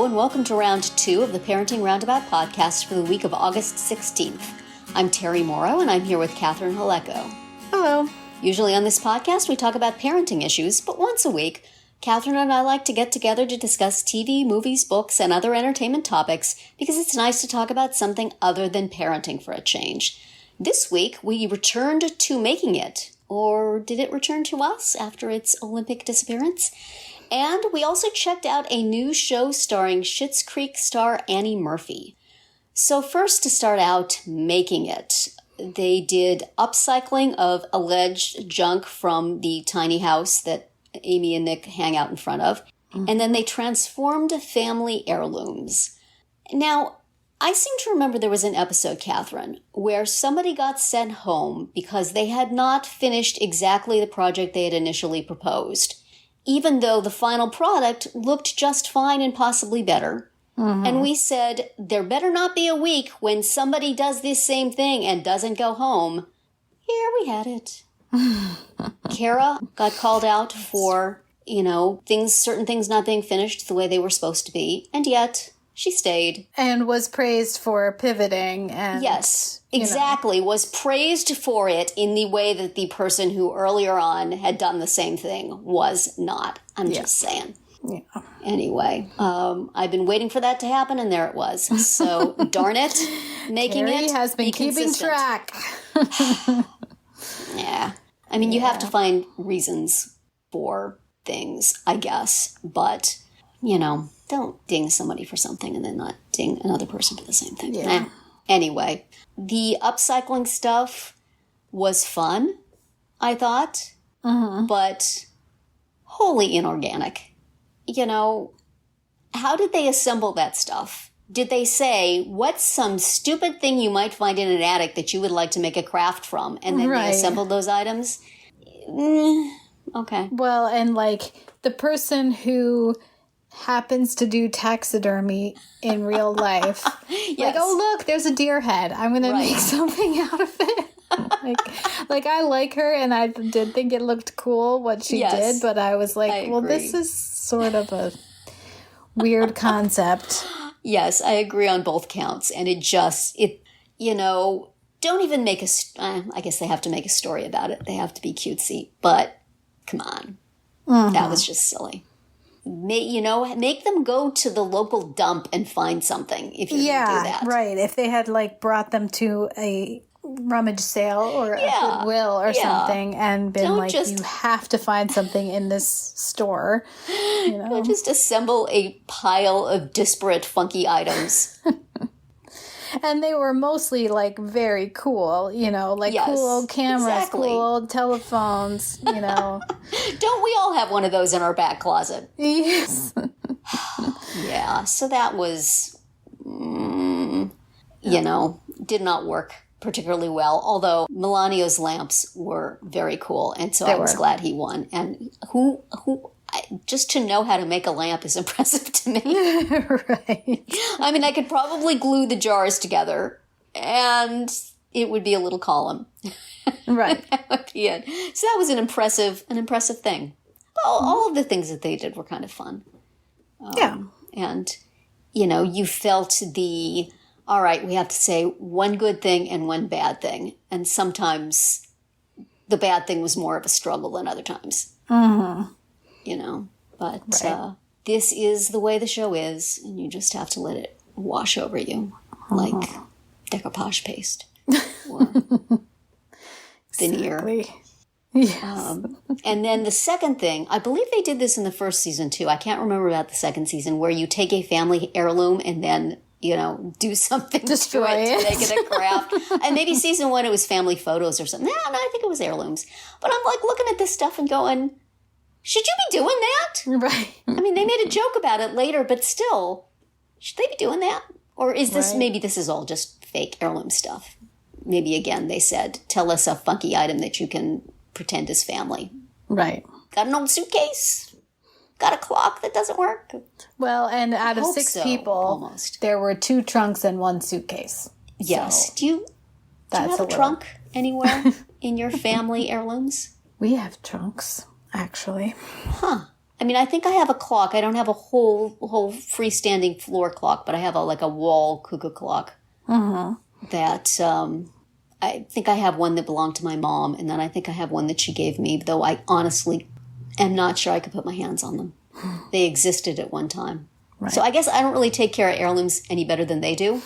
Hello, and welcome to round 2 of the Parenting Roundabout podcast for the week of August 16th. I'm Terry Morrow, and I'm here with Catherine Haleko. Hello. Usually on this podcast, we talk about parenting issues, but once a week, Catherine and I like to get together to discuss TV, movies, books, and other entertainment topics because it's nice to talk about something other than parenting for a change. This week, we returned to making it. Or did it return to us after its Olympic disappearance? And we also checked out a new show starring Schitt's Creek star Annie Murphy. So first, to start out, making it. They did upcycling of alleged junk from the tiny house that Amy and Nick hang out in front of. And then they transformed family heirlooms. Now, I seem to remember there was an episode, Catherine, where somebody got sent home because they had not finished exactly the project they had initially proposed, even though the final product looked just fine and possibly better. And we said, there better not be a week when somebody does this same thing and doesn't go home. Here we had it. Kara got called out for, certain things not being finished the way they were supposed to be, and yet she stayed. And was praised for pivoting. And yes, exactly. Was praised for it in the way that the person who earlier on had done the same thing was not. I'm just saying. Yeah. Anyway, I've been waiting for that to happen, and there it was. So, darn it, making Terry it has been keeping track. Yeah. I mean, you have to find reasons for things, I guess. But, don't ding somebody for something and then not ding another person for the same thing. Yeah. Anyway, the upcycling stuff was fun, I thought, but wholly inorganic. How did they assemble that stuff? Did they say, what's some stupid thing you might find in an attic that you would like to make a craft from? And then they assembled those items? Okay. Well, and the person who happens to do taxidermy in real life. Yes. Oh, look, there's a deer head. I'm going to make something out of it. I like her, and I did think it looked cool what she did, but I was like, well, this is sort of a weird concept. Yes, I agree on both counts. And don't even make I guess they have to make a story about it. They have to be cutesy, but come on. That was just silly. Make them go to the local dump and find something if you're going to do that. Right. If they had brought them to a rummage sale or a Goodwill or something and been you have to find something in this store. Don't just assemble a pile of disparate, funky items. And they were mostly very cool, cool old cameras, cool old telephones, Don't we all have one of those in our back closet? Yes. Yeah, so that was, did not work particularly well, although Melania's lamps were very cool, and so I was glad he won. And just to know how to make a lamp is impressive to me. Right. I mean, I could probably glue the jars together, and it would be a little column. Right. That would be it. So that was an impressive thing. All of the things that they did were kind of fun. And, you felt all right, we have to say one good thing and one bad thing. And sometimes the bad thing was more of a struggle than other times. But this is the way the show is, and you just have to let it wash over you like decoupage paste or veneer. Exactly. Yes. And then the second thing, I believe they did this in the first season too. I can't remember about the second season, where you take a family heirloom and then do something Destroy to it. To make it a craft. And maybe season 1 it was family photos or something. No, I think it was heirlooms. But I'm looking at this stuff and going, should you be doing that? Right. I mean, they made a joke about it later, but still, should they be doing that? Or is this, maybe this is all just fake heirloom stuff? Maybe, again, they said, tell us a funky item that you can pretend is family. Right. Got an old suitcase? Got a clock that doesn't work? Well, and out of 6 people, there were 2 trunks and 1 suitcase. Yes. So do you have a trunk anywhere in your family heirlooms? We have trunks, actually. Huh. I mean, I think I have a clock. I don't have a whole freestanding floor clock, but I have a wall cuckoo clock. That I think I have one that belonged to my mom, and then I think I have one that she gave me, though I honestly am not sure I could put my hands on them. They existed at one time. Right. So I guess I don't really take care of heirlooms any better than they do,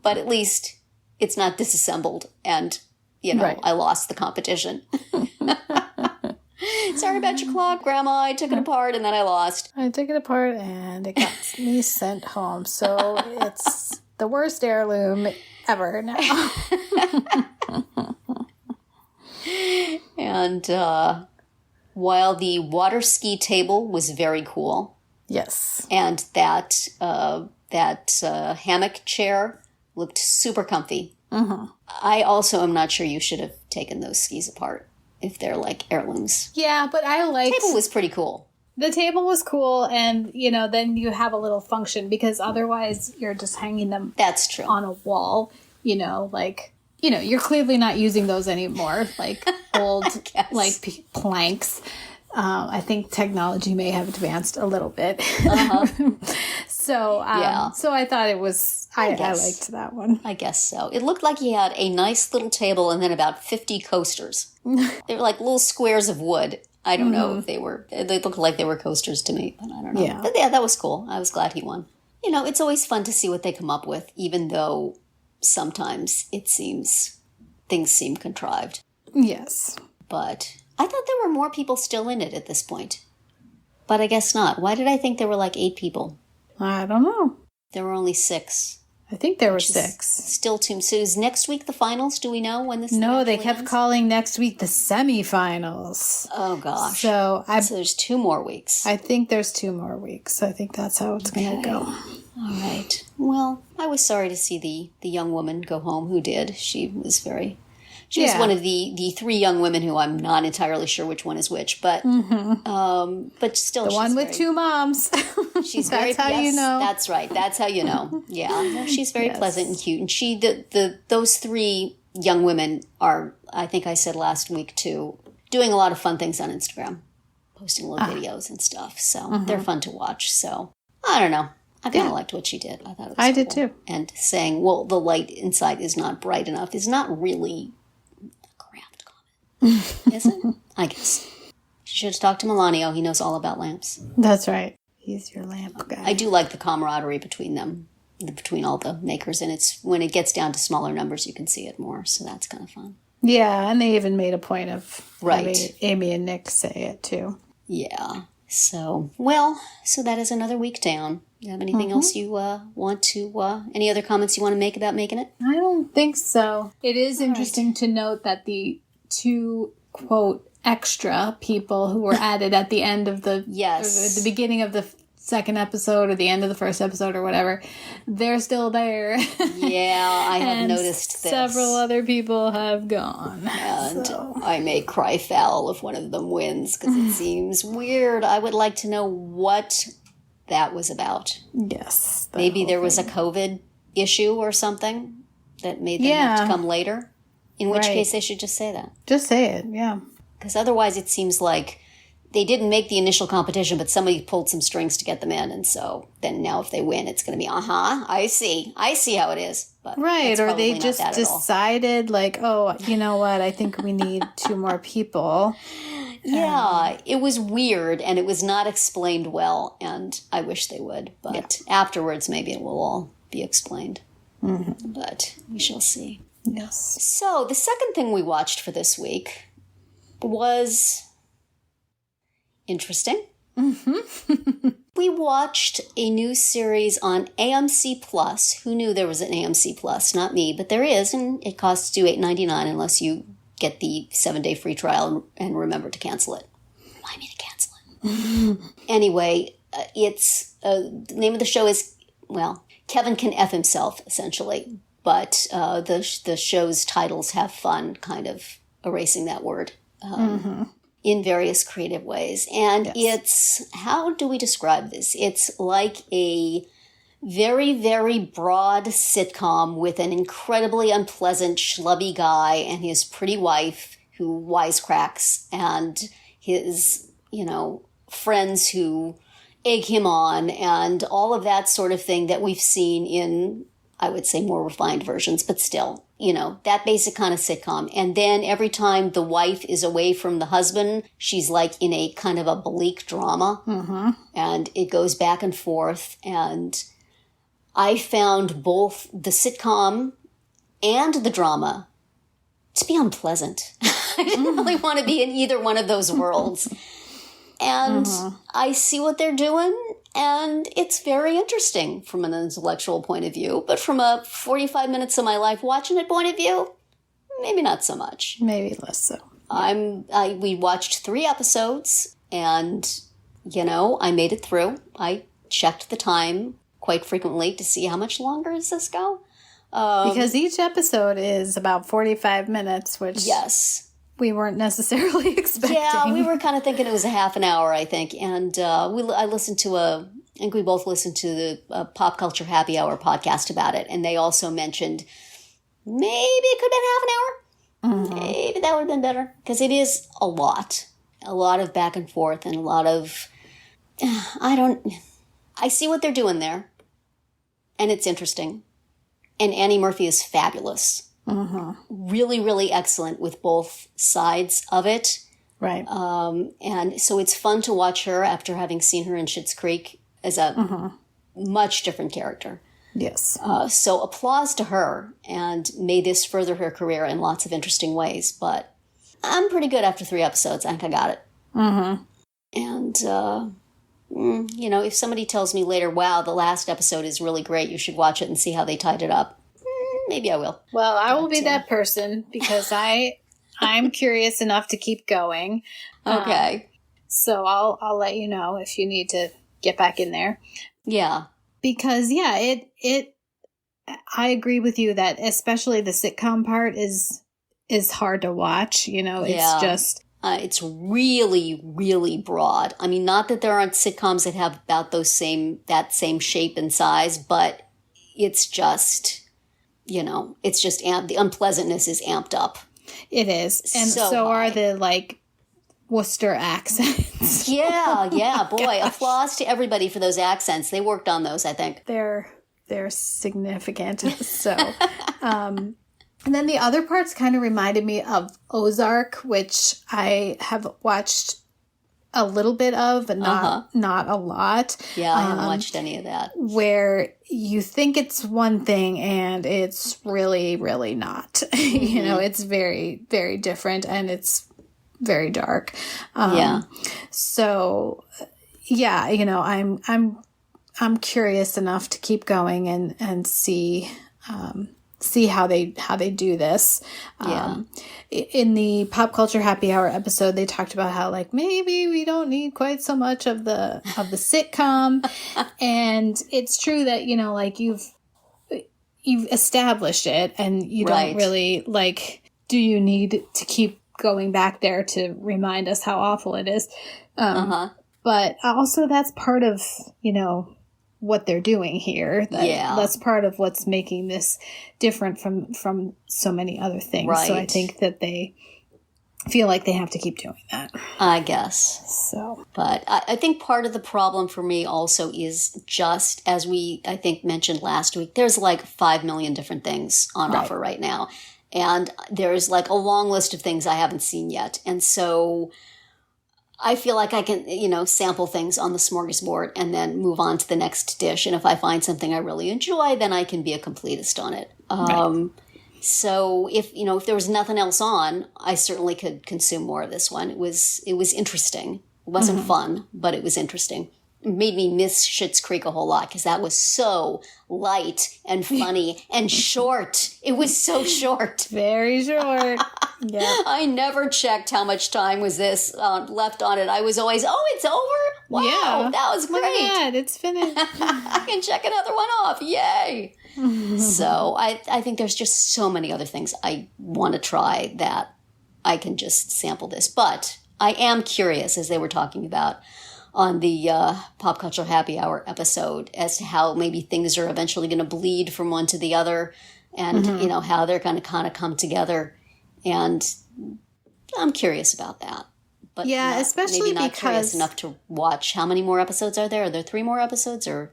but at least it's not disassembled and, right. I lost the competition. Sorry about your clock, Grandma. I took it apart and then I lost. I took it apart and it got me sent home. So it's the worst heirloom ever now. And while the water ski table was very cool. Yes. And that hammock chair looked super comfy. I also am not sure you should have taken those skis apart if they're like heirlooms. Yeah, but I liked... The table was pretty cool. The table was cool, and, then you have a little function, because otherwise you're just hanging them... That's true. ...on a wall, you're clearly not using those anymore, like old, planks. I think technology may have advanced a little bit. So I thought it was... I liked that one. I guess so. It looked like he had a nice little table and then about 50 coasters. They were like little squares of wood. I don't know if they looked like they were coasters to me, but I don't know. Yeah. But yeah, that was cool. I was glad he won. It's always fun to see what they come up with, even though sometimes it seems things seem contrived. Yes. But I thought there were more people still in it at this point. But I guess not. Why did I think there were like 8 people? I don't know. There were only 6. I think there were 6. Still too. So is next week the finals? Do we know when this? No, they kept calling next week the semifinals. Oh gosh. So there's 2 more weeks. I think there's 2 more weeks. I think that's how it's going to go. All right. Well, I was sorry to see the young woman go home who did. She was one of the 3 young women who I'm not entirely sure which one is which, but but still, the one with 2 moms. She's very. That's how you know. That's right. That's how you know. Yeah, no, she's very pleasant and cute, and those 3 young women are. I think I said last week too, doing a lot of fun things on Instagram, posting little videos and stuff. So they're fun to watch. So I don't know. I kind of liked what she did. I thought it was. I did too. And saying, "Well, the light inside is not bright enough," is not really. Is it? I guess. She should have talked to Melania. He knows all about lamps. That's right. He's your lamp guy. I do like the camaraderie between them, between all the makers. And it's when it gets down to smaller numbers, you can see it more. So that's kind of fun. Yeah, and they even made a point of Amy and Nick say it too. Yeah. So that is another week down. You have anything else you want to, any other comments you want to make about making it? I don't think so. It is interesting to note that the 2, quote, extra people who were added at the end of the the beginning of the second episode or the end of the first episode or whatever, they're still there. Yeah, I have noticed this. Several other people have gone. And I may cry foul if one of them wins because it seems weird. I would like to know what that was about. Yes. Maybe there was a COVID issue or something that made them have to come later. In which case, they should just say that. Just say it, yeah. Because otherwise, it seems like they didn't make the initial competition, but somebody pulled some strings to get them in. And so then now if they win, it's going to be, I see. I see how it is. But right, or they just decided, like, oh, you know what? I think we need 2 more people. Yeah, it was weird, and it was not explained well, and I wish they would. But afterwards, maybe it will all be explained. Mm-hmm. But we shall see. Yes. So the second thing we watched for this week was interesting. Mm-hmm. We watched a new series on AMC Plus. Who knew there was an AMC Plus? Not me, but there is, and it costs you $8.99 unless you get the 7-day free trial and remember to cancel it. Remind me to cancel it. Mm-hmm. Anyway, it's the name of the show is, Kevin Can F Himself, essentially. But the show's titles have fun kind of erasing that word in various creative ways. And it's, how do we describe this? It's like a very, very broad sitcom with an incredibly unpleasant, schlubby guy and his pretty wife who wisecracks and his, friends who egg him on and all of that sort of thing that we've seen in, I would say, more refined versions, but still, that basic kind of sitcom. And then every time the wife is away from the husband, she's like in a kind of a bleak drama. Mm-hmm. And it goes back and forth. And I found both the sitcom and the drama to be unpleasant. I didn't really want to be in either one of those worlds. And I see what they're doing, and it's very interesting from an intellectual point of view. But from a 45 minutes of my life watching it point of view, maybe not so much. Maybe less so. We watched 3 episodes, and, I made it through. I checked the time quite frequently to see how much longer does this go. Because each episode is about 45 minutes, which... Yes. We weren't necessarily expecting. Yeah, we were kind of thinking it was a half an hour, I think. And I listened to I think we both listened to the Pop Culture Happy Hour podcast about it. And they also mentioned maybe it could have been half an hour. Mm-hmm. Maybe that would have been better. Because it is a lot of back and forth and a lot of, I see what they're doing there. And it's interesting. And Annie Murphy is fabulous. Mm-hmm. Really, really excellent with both sides of it. Right. And so it's fun to watch her after having seen her in Schitt's Creek as a much different character. Yes. So applause to her, and may this further her career in lots of interesting ways. But I'm pretty good after 3 episodes. I think I got it. Mm-hmm. And, if somebody tells me later, wow, the last episode is really great, you should watch it and see how they tied it up. Maybe I will. Well, I will be that person because I'm curious enough to keep going. Okay. So I'll let you know if you need to get back in there. Yeah. Because I agree with you that especially the sitcom part is hard to watch. It's just it's really, really broad. I mean, not that there aren't sitcoms that have about that same shape and size, but it's just. The unpleasantness is amped up. It is. And so are the, Worcester accents. Yeah. Boy, applause to everybody for those accents. They worked on those, I think. They're significant. So, and then the other parts kind of reminded me of Ozark, which I have watched a little bit of, but not a lot. Yeah, I haven't watched any of that. Where you think it's one thing and it's really, really not. Mm-hmm. It's very, very different and it's very dark. So, I'm curious enough to keep going and see how they do this. In the Pop Culture Happy Hour episode, they talked about how maybe we don't need quite so much of the sitcom, and it's true that you've established it, and you don't really do you need to keep going back there to remind us how awful it is? But also that's part of what they're doing here. That's part of what's making this different from so many other things. Right. So I think that they feel like they have to keep doing that. I guess. So, but I think part of the problem for me also is just, as I think mentioned last week, there's 5 million different things on offer right now. And there's a long list of things I haven't seen yet. And so I feel like I can, sample things on the smorgasbord and then move on to the next dish. And if I find something I really enjoy, then I can be a completist on it. So if there was nothing else on, I certainly could consume more of this one. It was interesting. It wasn't fun, but it was interesting. It made me miss Schitt's Creek a whole lot because that was so light and funny and short. It was so short. Very short. Yeah. I never checked how much time was this left on it. I was always, it's over? Wow, that was great. Look at that, it's finished. I can check another one off. Yay. So I think there's just so many other things I want to try that I can just sample this. But I am curious, as they were talking about on the Pop Culture Happy Hour episode, as to how maybe things are eventually going to bleed from one to the other and, how they're going to kind of come together. And I'm curious about that. But yeah, especially maybe not because curious enough to watch. How many more episodes are there? Are there 3 more episodes or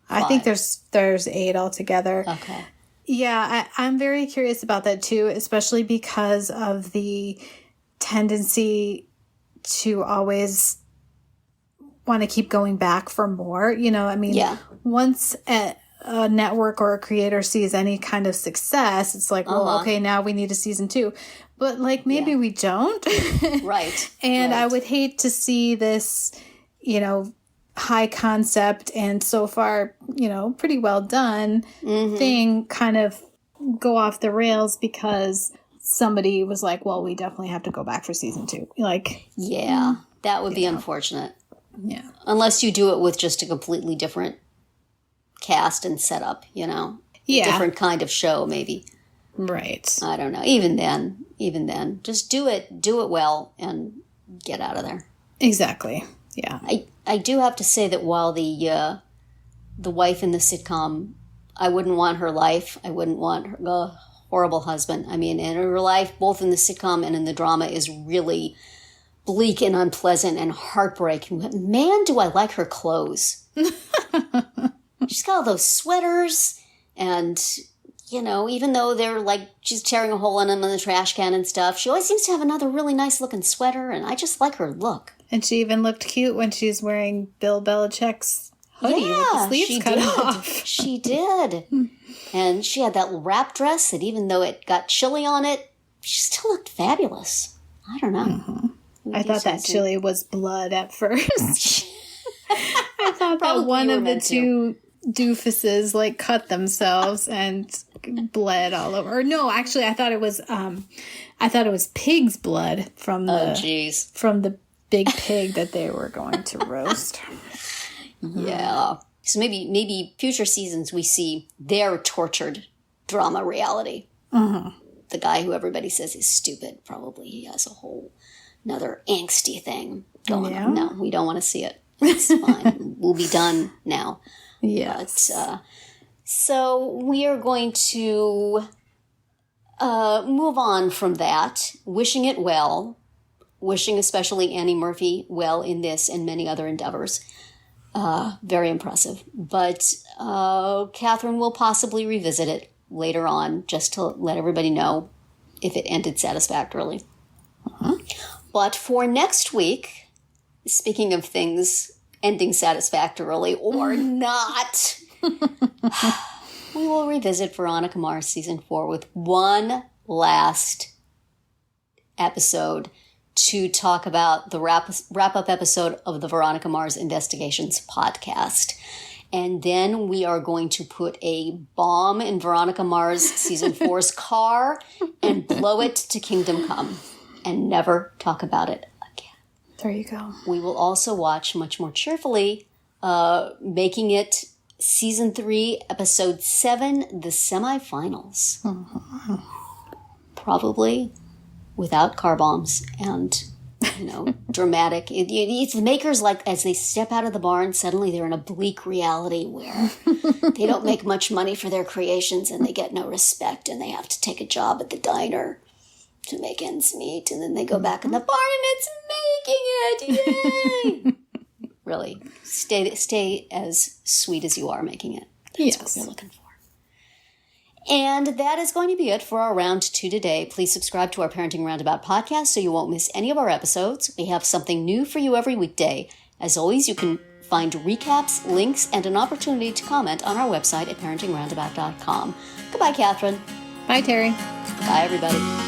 5? I think there's 8 altogether. Okay. Yeah, I'm very curious about that too, especially because of the tendency to always want to keep going back for more. You know, I mean, once a network or a creator sees any kind of success, it's like, well, okay, now we need a season 2. But like, maybe we don't. Right. And I would hate to see this, you know, high concept and so far, you know, pretty well done thing kind of go off the rails because somebody was like, well, we definitely have to go back for season 2. Like, yeah, that would be unfortunate. Yeah. Unless you do it with just a completely different cast and setup, you know? Yeah. A different kind of show, maybe. Right. I don't know. Even then, just do it well and get out of there. Exactly. Yeah. I do have to say that while the wife in the sitcom, I wouldn't want her life. I wouldn't want her horrible husband. I mean, in her life, both in the sitcom and in the drama, is really bleak and unpleasant and heartbreaking. But man, do I like her clothes. She's got all those sweaters and, you know, even though they're like, she's tearing a hole in them in the trash can and stuff, she always seems to have another really nice looking sweater, and I just like her look. And she even looked cute when she's wearing Bill Belichick's hoodie with the sleeves cut off. She did. And she had that wrap dress that even though it got chilly on it, she still looked fabulous. I don't know. I thought that chili was blood at first. I thought that one of the two doofuses like cut themselves and bled all over. Or no, actually, I thought it was pig's blood from the big pig that they were going to roast. Yeah. So maybe future seasons we see their tortured drama reality. The guy who everybody says is stupid, probably he has a whole another angsty thing going on. No, we don't want to see it. It's fine. We'll be done now. Yes. But, so we are going to move on from that, wishing it well, wishing especially Annie Murphy well in this and many other endeavors. Very impressive. But Catherine will possibly revisit it later on just to let everybody know if it ended satisfactorily. But for next week, speaking of things ending satisfactorily or not, we will revisit Veronica Mars Season 4 with one last episode to talk about the wrap-up episode of the Veronica Mars Investigations podcast. And then we are going to put a bomb in Veronica Mars Season 4's car and blow it to Kingdom Come and never talk about it again. There you go. We will also watch much more cheerfully, making it Season 3, Episode 7, the semifinals. Probably without car bombs and, you know, dramatic. It's the makers, like, as they step out of the barn, suddenly they're in a bleak reality where they don't make much money for their creations and they get no respect and they have to take a job at the diner to make ends meet. And then they go back in the barn and it's making it. Yay! Really, stay as sweet as you are making it. That's what we're looking for. And that is going to be it for our round 2 today. Please subscribe to our Parenting Roundabout podcast so you won't miss any of our episodes. We have something new for you every weekday. As always, you can find recaps, links, and an opportunity to comment on our website at parentingroundabout.com. Goodbye, Catherine. Bye, Terry. Bye, everybody.